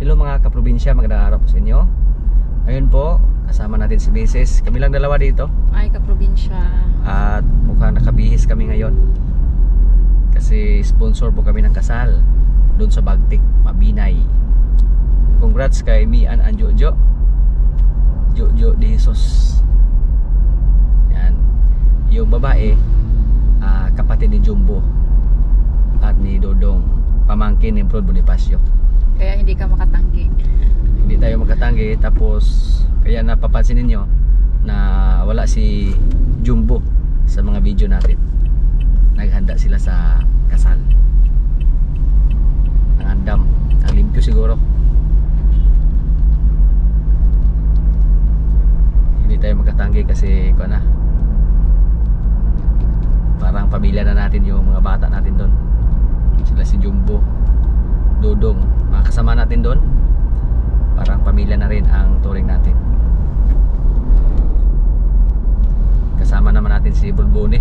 Hello mga kaprobinsya, magandang araw po sa inyo. Ayun po, kasama natin si Mrs. Kami lang dalawa dito. Ay, kaprobinsya. At mukhang nakabihis kami ngayon. Kasi sponsor po kami ng kasal doon sa Bagtik, Mabinay. Congrats kay Mian and Jojo. Jojo de Jesus. Yan. Yung babae, kapatid ni Jumbo at ni Dodong, pamangkin ni Brod Bonifacio. Kaya hindi ka makatanggi. Hindi tayo magkatanggi. Tapos kaya napapansin ninyo na wala si Jumbo sa mga video natin. Naghanda sila sa kasal. Ang andam, ang limpyo siguro. Hindi tayo magkatanggi kasi parang pamilya na natin yung mga bata natin doon. Sila si Jumbo, Dodong, mga kasama natin doon. Parang pamilya na rin ang turing natin. Kasama naman natin si Brodbone.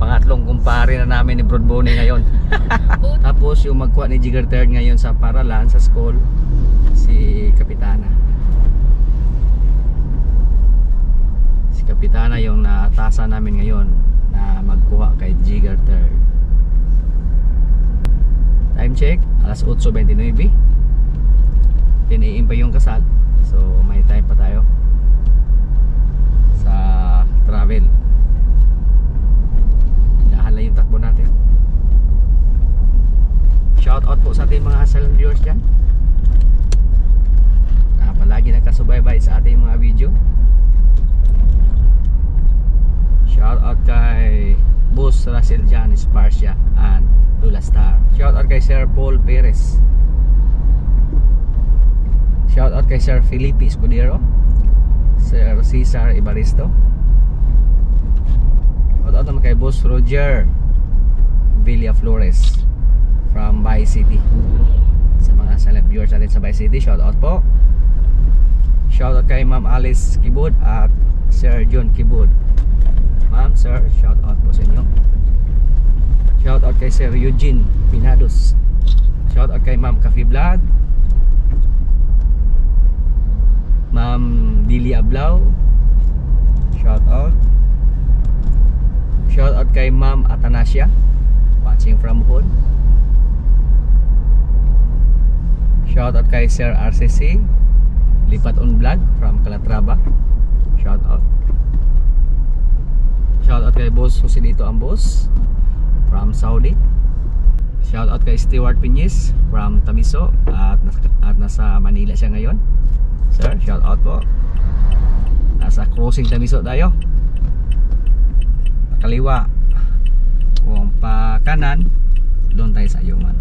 Pangatlong kumpare na namin ni Brodbone ngayon. Tapos yung magkuha ni Jigger Third ngayon sa paralan, sa school, si Kapitana. Si Kapitana yung naatasan namin ngayon na magkuha kay Jigger Third. Time check, alas 8:29. 10 AM pa yung kasal. So may time pa tayo sa travel. Dahan lang yung takbo natin. Shout out po sa ating mga silent viewers dyan na palagi nakasubaybay sa ating mga video. Shout out kay Boss Russell Janice Parsia and Lula Star. Shout out kay Sir Paul Perez. Shout out kay Sir Felipe Escudero, Sir Cesar Ibaristo. Shout out naman kay Boss Roger Villa Flores from Bay City. Sa mga silent viewers natin sa Bay City, shout out po. Shout out kay Ma'am Alice Kibud at Sir John Kibud. Ma'am, Sir, shout out po sa inyo. Shout out kay Sir Eugene Pinados. Shout out kay Ma'am Coffee Vlog, Ma'am Dili Ablao. Shout out. Shout out kay Ma'am Atanasia, watching from Hood. Shout out kay Sir RCC Lipat on Vlog from Calatrava. Shout out. Shout out kay Boss Joselito Ambos from Saudi. Shout out kay Stewart Piñez from Tamiso at nasa Manila siya ngayon. Sir, shout out po. Nasa crossing Tamiso tayo. Pakaliwa. Kung pa kanan, doon tayo sa Ayungan.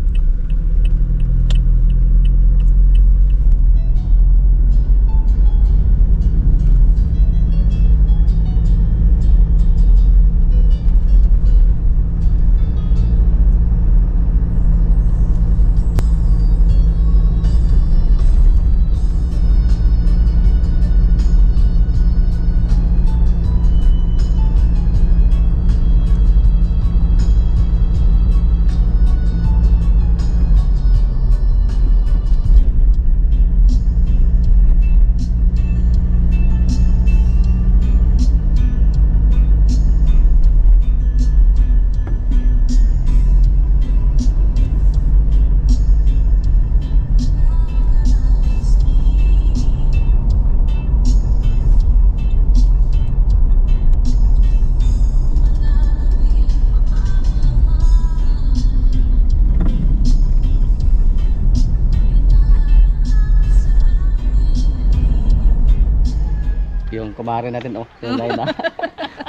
Yung kumare natin, yung Dayna.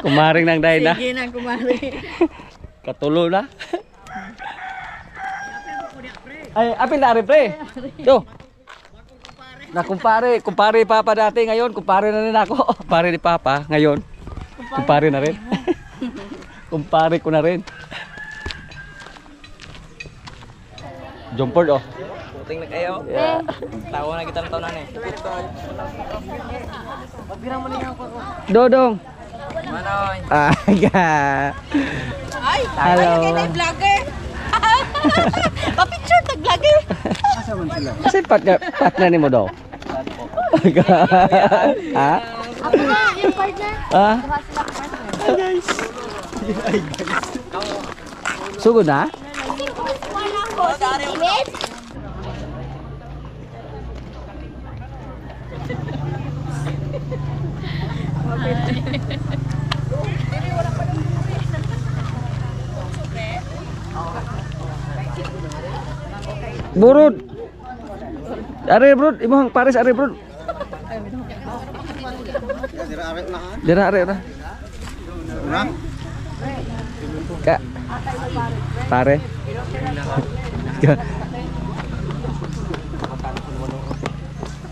Kumaring ng Dayna. Sige na, kumari. Katulo na. Ay, apil na rin, pre. Do. Na kumpare Papa dati, ngayon kumpare na rin ako. Kumpare ni Papa ngayon. Kumpare na rin. Kumpare ko na rin. Jumpord, Puting na kayo. Yeah. Tawa na kita ng taon na eh. Dodong. Manoy. Ay, hello. ay, kayo na vlogger. Pa-picture, tag-vlogger. Kasi partner ni mo daw. Ha? Ako na, yung partner. Ha? Diba sila partner? Guys. Sugod na? Burud. Are brud, imong pares are brud. Dira are na. Kak. Pare.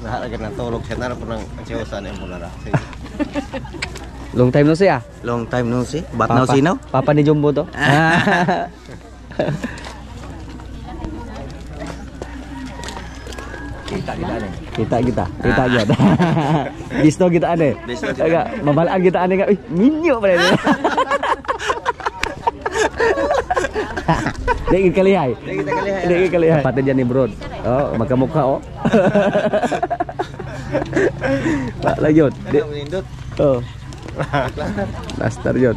Nah, lagi natulog siya na po ng siyosan yung muna. Long time no see ah. Long time no see. Bat now see now. Papa ni Jumbo to. Kita nih. Kita gyud. Bisto kita ane. Bisto kita. Agak mabalaan kita ane ka. Minyo pa rin. Degi kalihay. Degi kalihay. Pati diyan ni Brod. Oh, magkamukha oh. Pak lanjut. Oh. Dastar yun.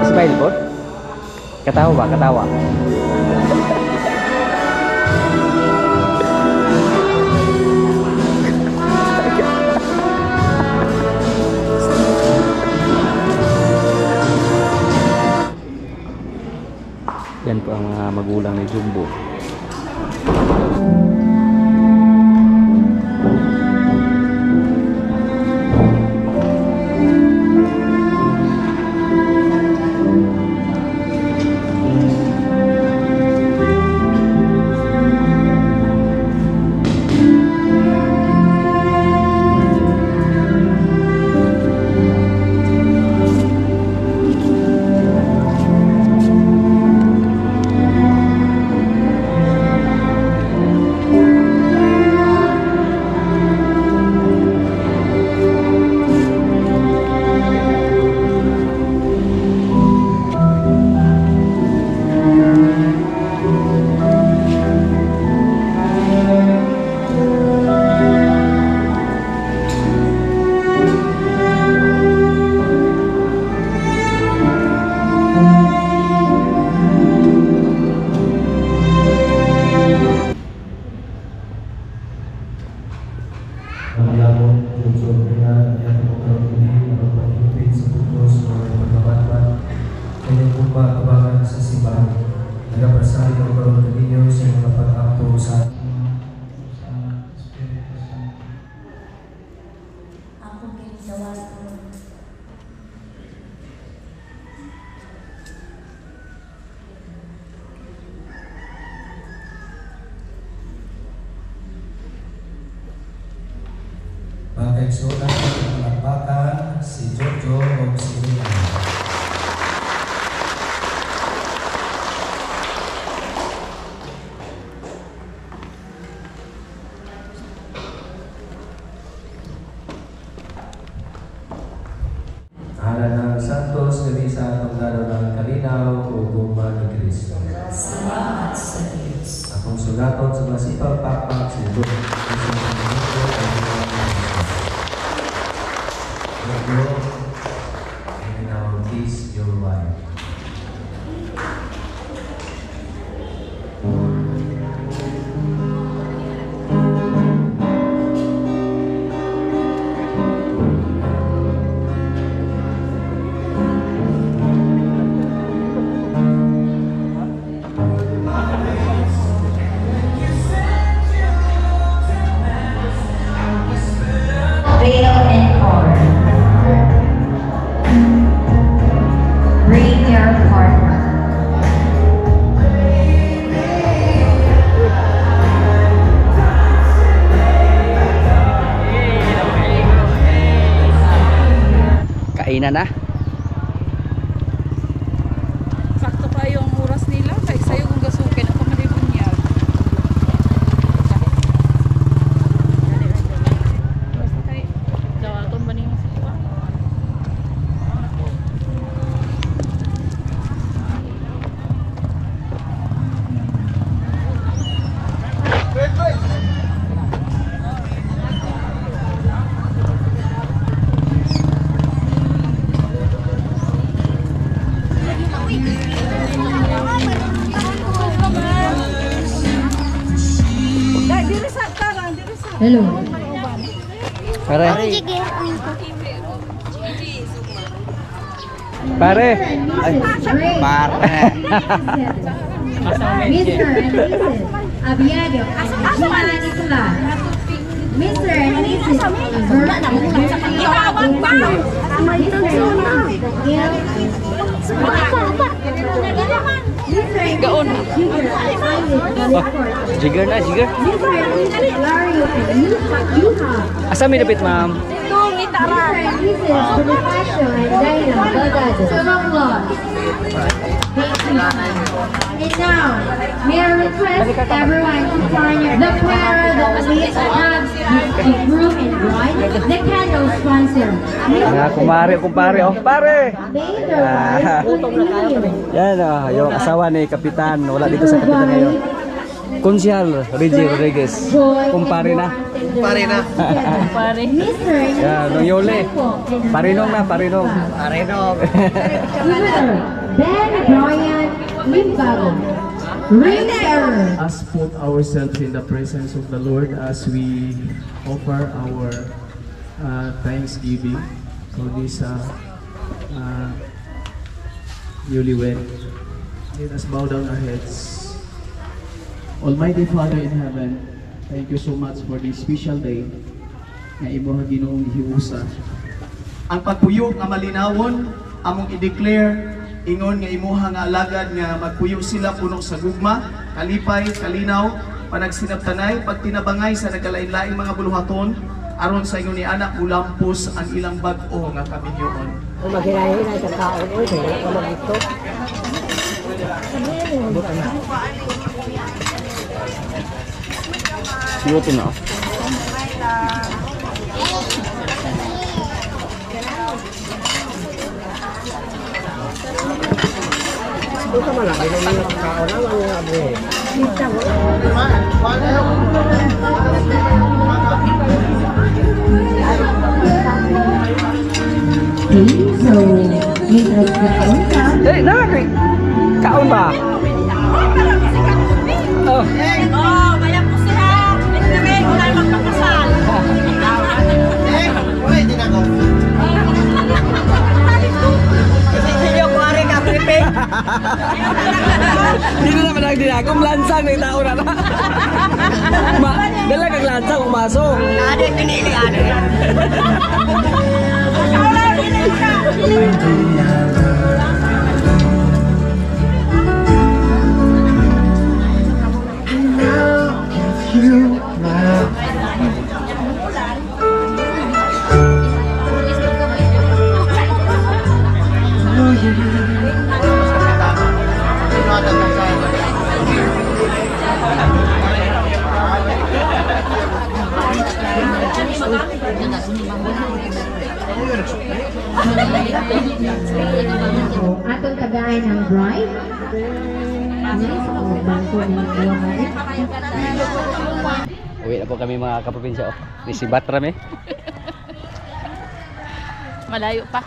Ismail po? Ketawa ba? Ketawa. Yan po ang mga magulang ni Jumbo. Pagkaigsunan ng palakpakan si Jojo o si Rina. Ala ng Santos, Teresa, Tongado ng Kalinaw, o Gumba ni Cristo. Salamat sa Diyos. Akong sugaton sa masipang pakpak si Jojo. And now kiss your wife. Hello. Pare. Sige. Pare. Ay. Mr. and Mrs. Abiago and Gian Nicolas. Mr. and Mrs. Albert and Jigger na, jigger. Mr. and Mrs. Lario and Yuha. Asa may dapit, ma'am? Mr. and Mrs. Bonifacio and Dina Baldado. Sabanglaw. And now, may I request everyone to join the prayer that leads us the groom and bride, the candle sponsor. Mga kumare, kumpare. Oh, pare! May the wives continue. Yan, yung asawa ni Kapitan. Wala dito sa Kapitan ngayon. Konsyal, Reggie Rodriguez. Kumpare na. Pare na. Mr. and Yan, nung Yole. Parinong na, parinong. Mr. Ben Brian Limbago. Ring bearer. Us put ourselves in the presence of the Lord as we offer our thanksgiving for this newlywed. Let us bow down our heads. Almighty Father in heaven, thank you so much for this special day na imo Ginoong gihiusa. Ang pagpuyo nga malinawon among i-declare ingon nga imuha nga alagad nga magpuyo sila puno sa gugma, kalipay, kalinaw, panagsinabtanay, pagtinabangay sa nagkalain-laing mga buluhaton aron sa ingon ni anak ulampos ang ilang bag-o nga kaminyoon. Maghinay-hinay sa taon, uy, kaya ka mag-ito. Siyotin na. Ito ka malaki na mga kakao na mga abuhe. So, Mr. Kaunta. Eh, nakakay. Kaon ba? Oh. Hindi ko naman nagdinagong lansang ng tao na. Dala kang lansang umasok. Ada pinili ada. Atong tagay ng bride. Bangko ng Uwi na po kami mga kaprobinsya. Oh. Nisibat rami. Malayo pa.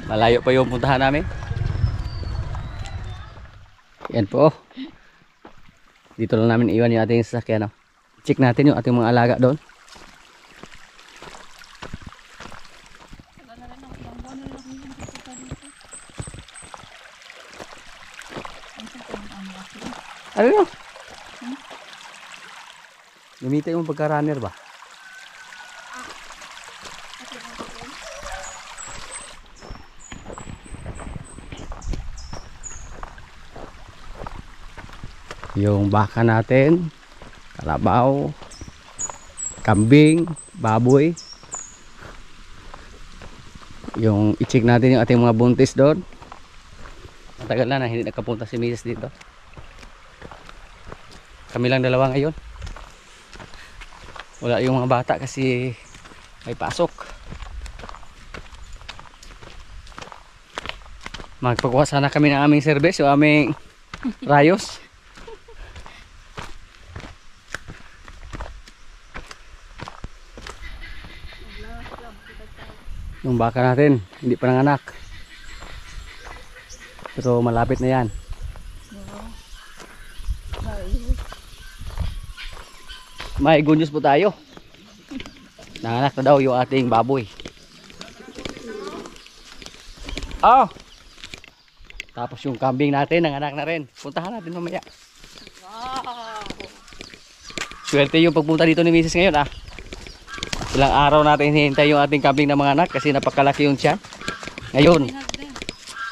Malayo pa yung puntahan namin. Yan po. Dito lang namin iwan yung ating sasakyan. Check natin yung ating mga alaga doon. Ano yun? Gamitin yung pagka-runner ba? Yung baka natin, kalabaw, kambing, baboy. Yung i-check natin yung ating mga buntis doon. Matagal na hindi nakapunta si Mrs. dito. Kami lang dalawa ngayon. Wala yung mga bata kasi may pasok. Magpagawa sana kami ng aming service, yung aming rayos. Yung baka natin, hindi pa nanganak. Pero malapit na yan. May good news po tayo. Nanganak na daw yung ating baboy. Oh! Tapos yung kambing natin, nanganak na rin. Puntahan natin mamaya. Swerte yung pagpunta dito ni Mrs. ngayon ah. Ilang araw natin hinihintay yung ating kambing na mga anak kasi napakalaki yung tiyan. Ngayon,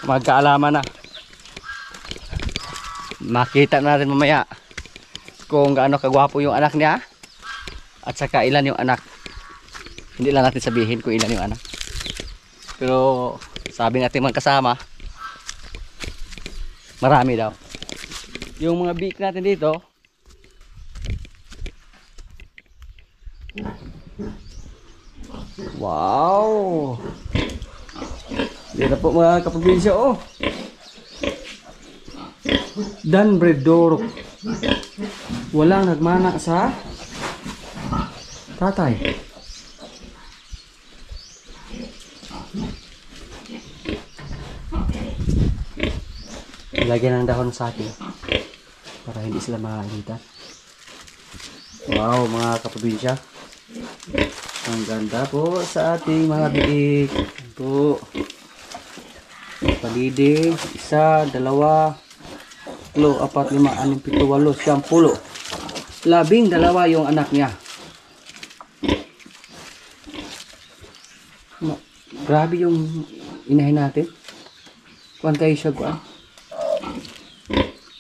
magkaalaman na. Makita natin mamaya kung gaano kagwapo yung anak niya at saka ilan yung anak. Hindi lang natin sabihin kung ilan yung anak. Pero sabi natin magkasama, marami daw. Yung mga biik natin dito, wow! Dito po mga kaprobinsya, oh. Danbredor. Walang nagmana sa tatay. Lagyan ng dahon sa akin para hindi sila makakita. Wow, mga kaprobinsya. Ang ganda po sa ating mga biik. Ito. Palide, 1, 2, 3, 4, 5, 6, 7, 8, 9, 10, 11, 12 yung anak niya. Grabe yung inahin natin. Kuan kayo siya kuan.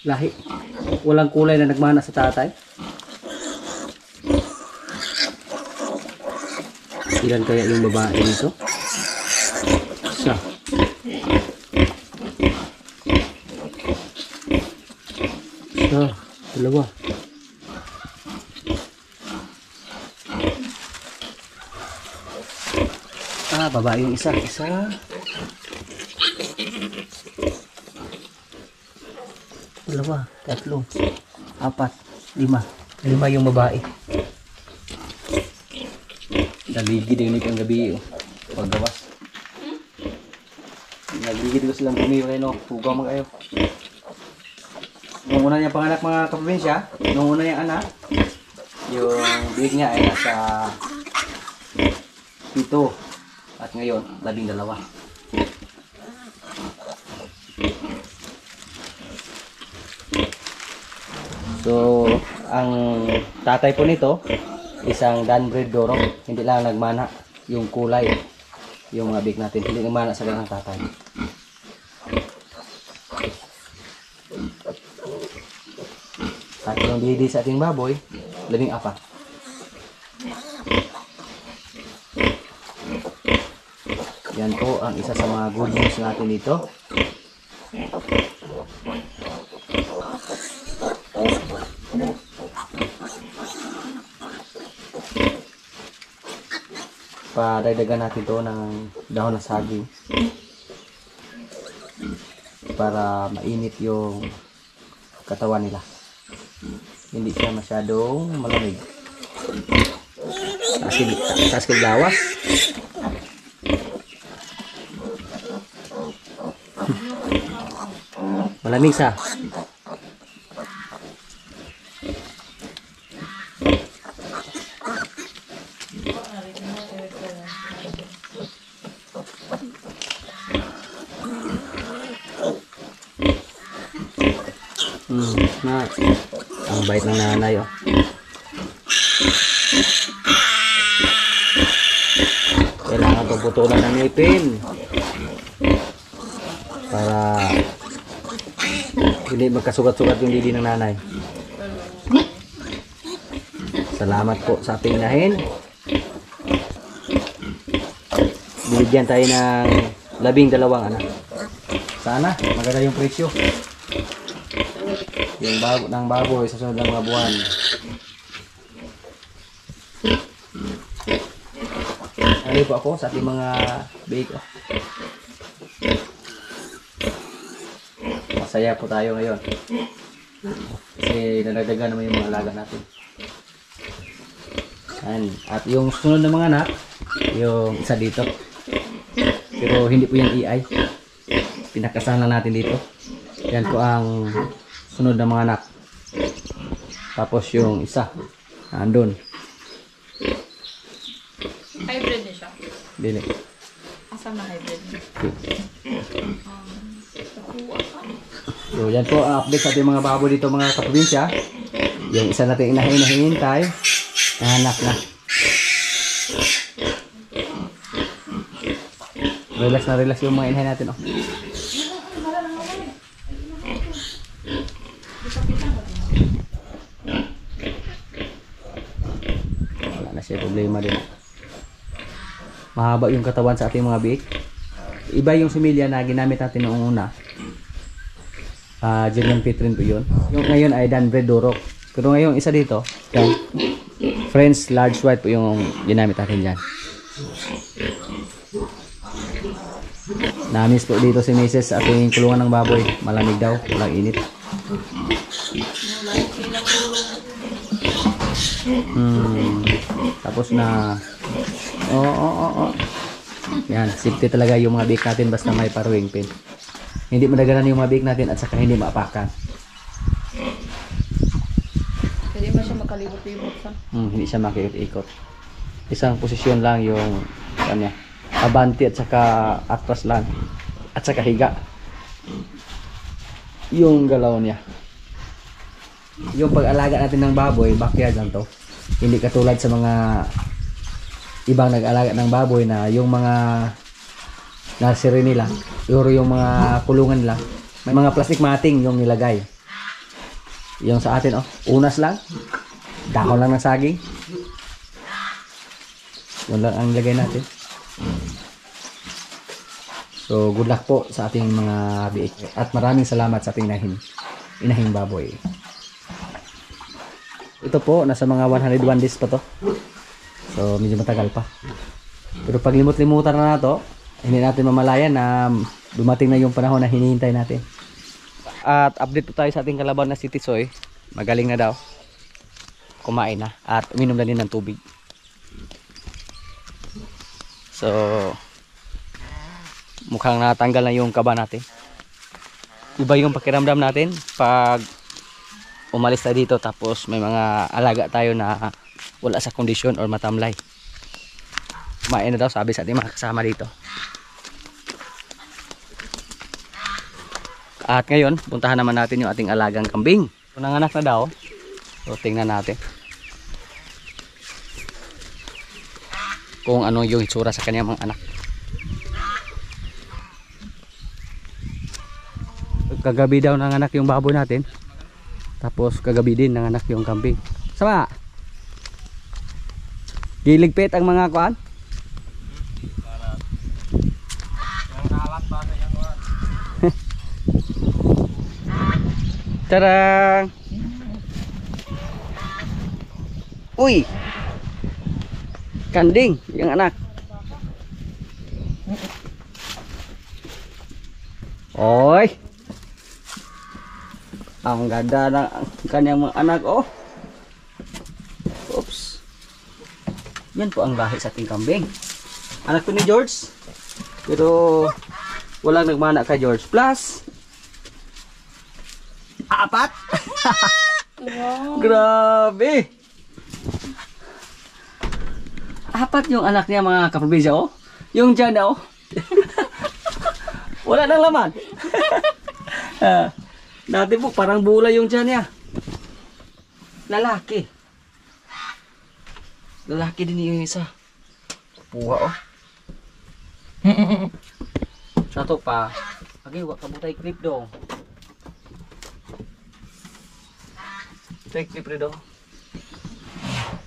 Lahi. Walang kulay na nagmana sa tatay. Ilan kaya yung babae dito? Isa. Isa. Dalawa. Babae yung isa. Isa. Dalawa. 3. 4. 5. 5 yung babae. Naligid yung ikang gabi oh. Paggawas. Naligid ko silang pumiway no. Hugaw mo kayo. Nung una niyang panganak mga kaprobinsya, nung una niyang anak, yung big niya ay nasa 7 at ngayon 12. So ang tatay po nito isang Danbredor, hindi lang nagmana yung kulay yung mga big natin, hindi nagmana sa ganang tatay. At yung bidi sa ating baboy 14. Yan po ang isa sa mga good news natin dito. Padagdagan natin to ng dahon ng saging para mainit yung katawan nila. Hindi siya masyadong malamig. Taskil lawas. Malamig siya. Na ang bait ng nanay oh. Kailangan paputulan ng ngipin para hindi magkasugat-sugat yung didi ng nanay. Salamat po sa ating inahin. Binigyan tayo ng 12 anak. Sana maganda yung presyo. Yung ng baboy sa sunod ng mga buwan. Ano po ako sa ating mga bake. Masaya po tayo ngayon. Kasi nadagdagan naman yung mga alaga natin. At yung sunod ng mga anak, yung isa dito. Pero hindi po yung EI. Pinakasahan lang natin dito. Yan po ang sunod na mga anak. Tapos yung isa andun. Dili. Asa na hybrid? So, yan po ang update sa ating mga baboy dito mga kaprobinsya. Yung isa natin hinahintay, nahanap na. Relax na relax yung mga inahin natin, oh. Wala na siya problema din. Mahaba yung katawan sa ating mga biik. Iba yung similya na ginamit natin noong una. German Petrin po yun. Yung ngayon ay Danbred Durok. Pero ngayon isa dito, yan. French Large White po yung ginamit natin dyan. Namis po dito si Mrs. sa ating kulungan ng baboy. Malamig daw, walang init. Tapos na yan, safety talaga yung mga biik natin basta may paruwing pin. Hindi madaganan yung mga biik natin at saka hindi maapakan. Hindi mo siya makalibot-libot sa. Hindi siya makikot-ikot. Isang posisyon lang yung kanya. Abanti at saka atras lang. At saka higa. Yung galaw niya. Yung pag-alaga natin ng baboy, backyard lang to. Hindi katulad sa mga ibang nag-alaga ng baboy na yung mga nursery nila, yung mga kulungan nila, may mga plastic matting yung nilagay. Yung sa atin, unas lang, dahon lang ng saging. Yun lang ang ilagay natin. So, good luck po sa ating mga biik. At maraming salamat sa ating inahing baboy. Ito po, nasa mga 101 days pa to. So, medyo matagal pa. Pero pag limot-limutan na to, hindi natin mamalayan na dumating na yung panahon na hinihintay natin. At update po tayo sa ating kalabaw na si Tisoy. Magaling na daw. Kumain na. At uminom na din ng tubig. So, mukhang natanggal na yung kaba natin. Iba yung pakiramdam natin pag umalis tayo dito tapos may mga alaga tayo na wala sa kondisyon or matamlay. Kumain na daw sabi sa ating mga kasama dito. At ngayon, puntahan naman natin yung ating alagang kambing. Kung nanganak na daw, so tingnan natin kung ano yung itsura sa kanyang mga anak. Kagabi daw nanganak yung baboy natin. Tapos kagabi din nanganak yung kambing. Sama! Giligpit ang mga kuan. Tarang! Uy! Kanding yung anak. Oy! Ang ganda ng kanyang mga anak, oh. Oops. Yan po ang lahi sa ating kambing. Anak ko ni George. Pero walang nagmana kay George. Plus 4. Wow. Grabe. 4 yung anak niya mga kaprobinsya, oh. Yung dyan, oh. Wala nang laman. Dati po parang bula yung dyan niya. Lalaki. Lalaki din yung isa. Puha, oh. Sa to pa. Okay, wag ka butay clip dong. Take clip rin dong.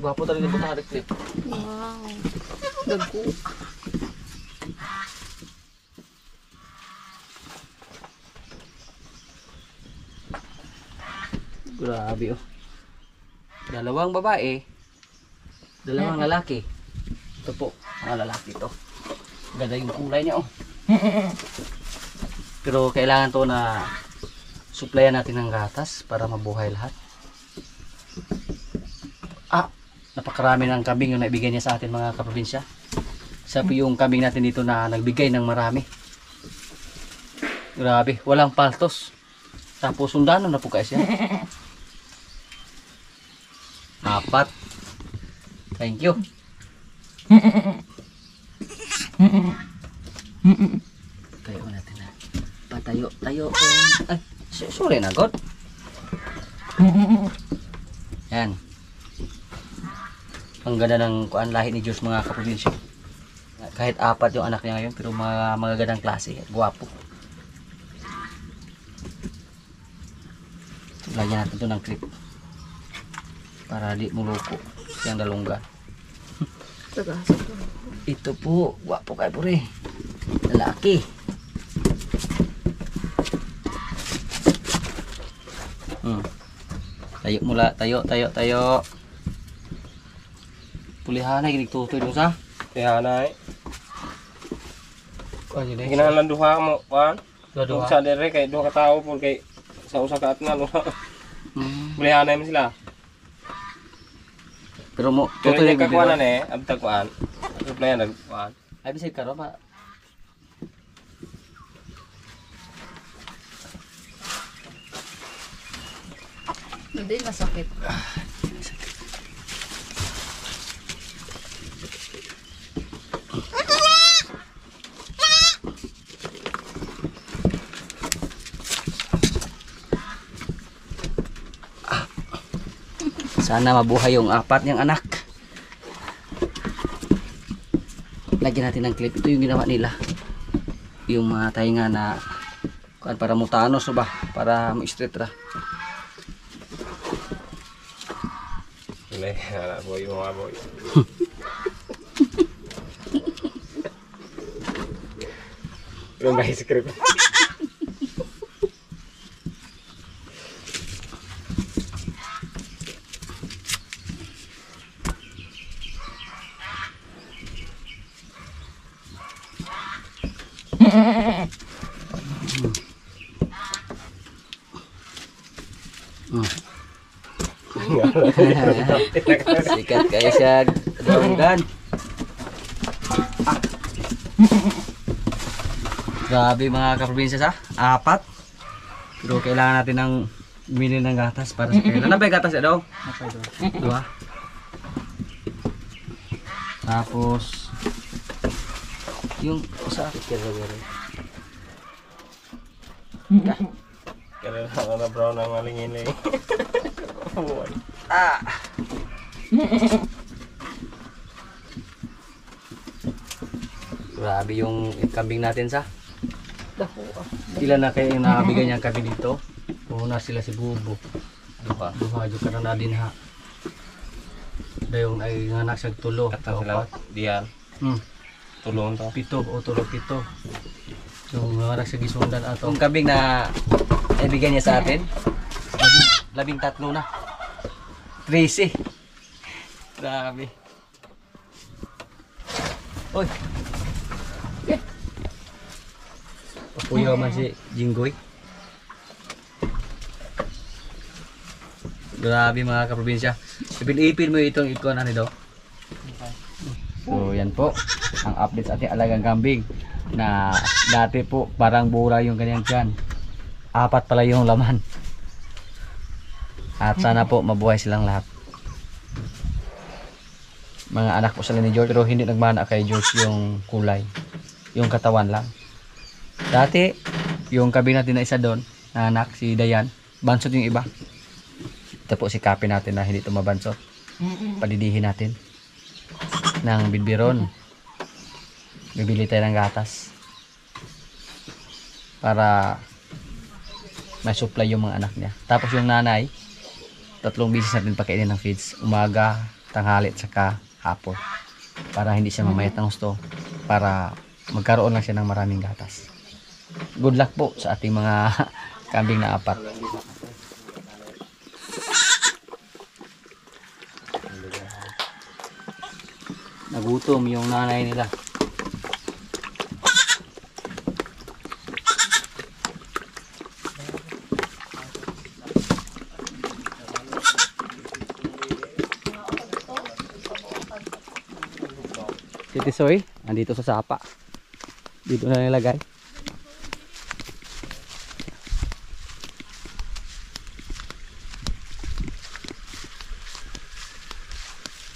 Gwapo talaga butay clip. Wow. Dago. Grabe, oh. Dalawang babae. Dalawang lalaki. Ito po, mga lalaki to. Ganda yung kulay niya, oh. Pero kailangan to na supplyan natin ng gatas para mabuhay lahat. Napakarami ng kambing yung naibigay niya sa atin mga kaprobinsya. Isa po yung kambing natin dito na nagbigay ng marami. Grabe, walang paltos. Tapos sundano na po guys yan. 4. Thank you. Tayo natin na. Patayo, tayo. Ay, sorry na, God. Yan. Ang ganda ng kuan lahi ni Diyos mga kaprobinsya. Kahit 4 yung anak niya ngayon, pero mga magagandang klase at gwapo. Lagyan natin ito ng clip para di muluko siyang dalunggan. Ito po, gwapo kayo po rin. Lalaki. Tayo mula, tayo. Pulihan na, ginigtutoy doon sa. Kaya na eh. Oh, yun eh. Ginahalan duha mo, Juan. Dua-dua. Sa dire kay duha ka tawo po kay sa usa ka atnan. Bulihan na mo sila. Pero mo, Pero tutoy yung na kakuanan eh, abtag kuan. Supply na kuan. Ay, bisig ka ro ba? Hindi masakit. Sana mabuhay yung 4 niyang anak. Lagyan natin ng clip. Ito yung ginawa nila. Yung mga tainga na kuan para mutanos ba? Para ma-straight ra. Wala, boy, mga boy. Yung bahis script. Sikat kayo siya dalunggan. Grabe mga kaprobinsya sa 4. Pero kailangan natin ng bumili ng gatas para sa kailan. Ano ba yung gatas ya daw? 2. Tapos yung sa Kaya na brown ang alingin eh. Grabe yung kambing natin sa. Ilan na kayo yung nakabigay niyang kambing dito? Una sila si Bubo. Duha yung ka na din ha. Dayong ay nganak sa tulo. Kata sila diyan. Tulong to. 7 o tulog 7. Yung nganak sa gisundan ato. Yung kambing na ibigay niya sa atin, 13 na. 13. Grabe. Oy. Papuyaw man si Jinggoy. Grabe mga kaprobinsya. Ipil-ipil mo itong ikon ano daw. So yan po ang update sa ating alagang kambing na dati po parang bura yung kanyang tiyan. 4 pala yung laman. At sana po mabuhay silang lahat. Mga anak po sila ni George pero hindi nagmana kay George yung kulay. Yung katawan lang. Dati yung kambing natin na isa doon na anak si Dayan, bansot yung iba. Ito po si Kapi natin na hindi ito mabansot. Padidihin natin ng bidbiron. Bibili tayo ng gatas para may supply yung mga anak niya. Tapos yung nanay, 3 beses natin pakainin ng feeds. Umaga, tanghali at saka hapon. Para hindi siya mamayat ng gusto. Para magkaroon lang siya ng maraming gatas. Good luck po sa ating mga kambing na 4. Nagutom yung nanay nila. Si Tisoy, andito sa sapa. Dito na nilagay.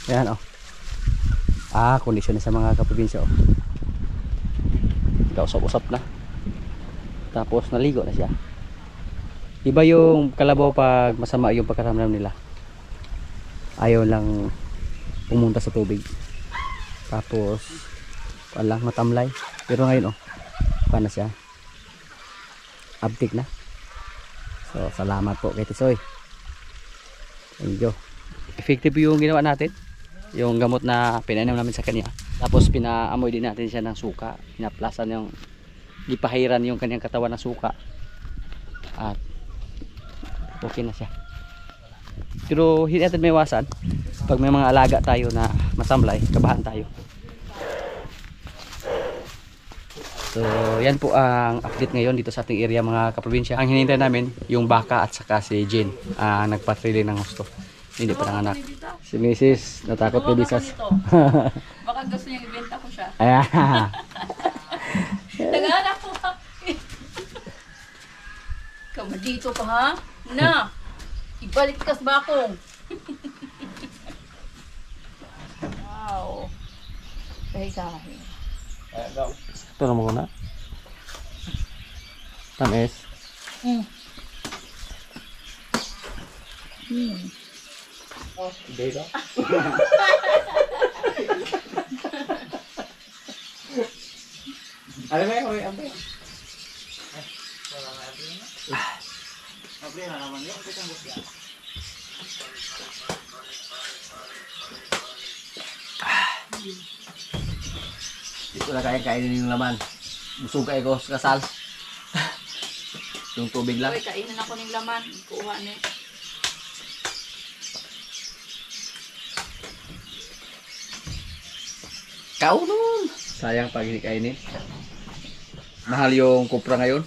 Ayan oh. Kondisyon sa mga kaprobinsya oh. kausap-usap na. Tapos naligo na siya. Iba yung kalabaw pag masama yung pagkaramdam nila. Ayaw lang pumunta sa tubig. Tapos walang matamlay. Pero ngayon paano siya? Abtik na. So salamat po kay Tisoy. Thank you. Effective yung ginawa natin. Yung gamot na pinainom namin sa kanya. Tapos pinaamoy din natin siya ng suka. Pinaplasan yung gipahiran yung kanyang katawan ng suka. At okay na siya. Pero hindi natin may iwasan. Pag may mga alaga tayo na matamlay, kabahan tayo. So yan po ang update ngayon dito sa ating area mga kaprobinsya. Ang hinihintay namin yung baka at saka si Jane. Nagpatrili ng gusto. Hindi pa nanganak. Si Mrs. natakot kay Bisas. Baka gusto niyang ibenta ko siya. Ayan. Nag-anak ko ha. Kama dito ka ha? Na! Ibalik ka sa bakong. Wow. Kahit-kahit. Ito na muna. Tamis. Alam mo yung abe. Dito na kainin yung laman. Busog kayo ko sa kasal. Yung tubig lang. Uy, kainan ako ng laman. Kuha niya. Kaunon! Sayang pag hindi kainin. Mahal yung kupra ngayon.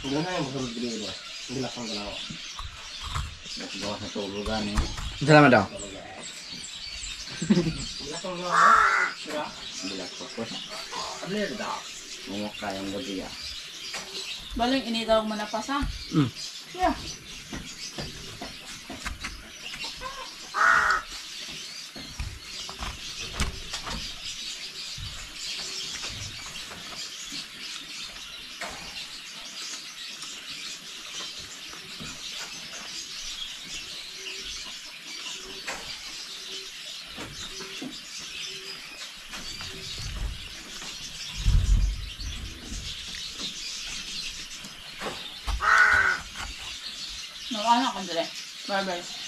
Hindi na yung masulog din ito. Hindi lang pang galaw. Gawa sa tulugan eh. Salamat daw. Bilas ko po. Abler daw. Mumukha yung gabi ah. Baling initawag mo na pa sa? Yeah. Ano ka dali? Bye-bye.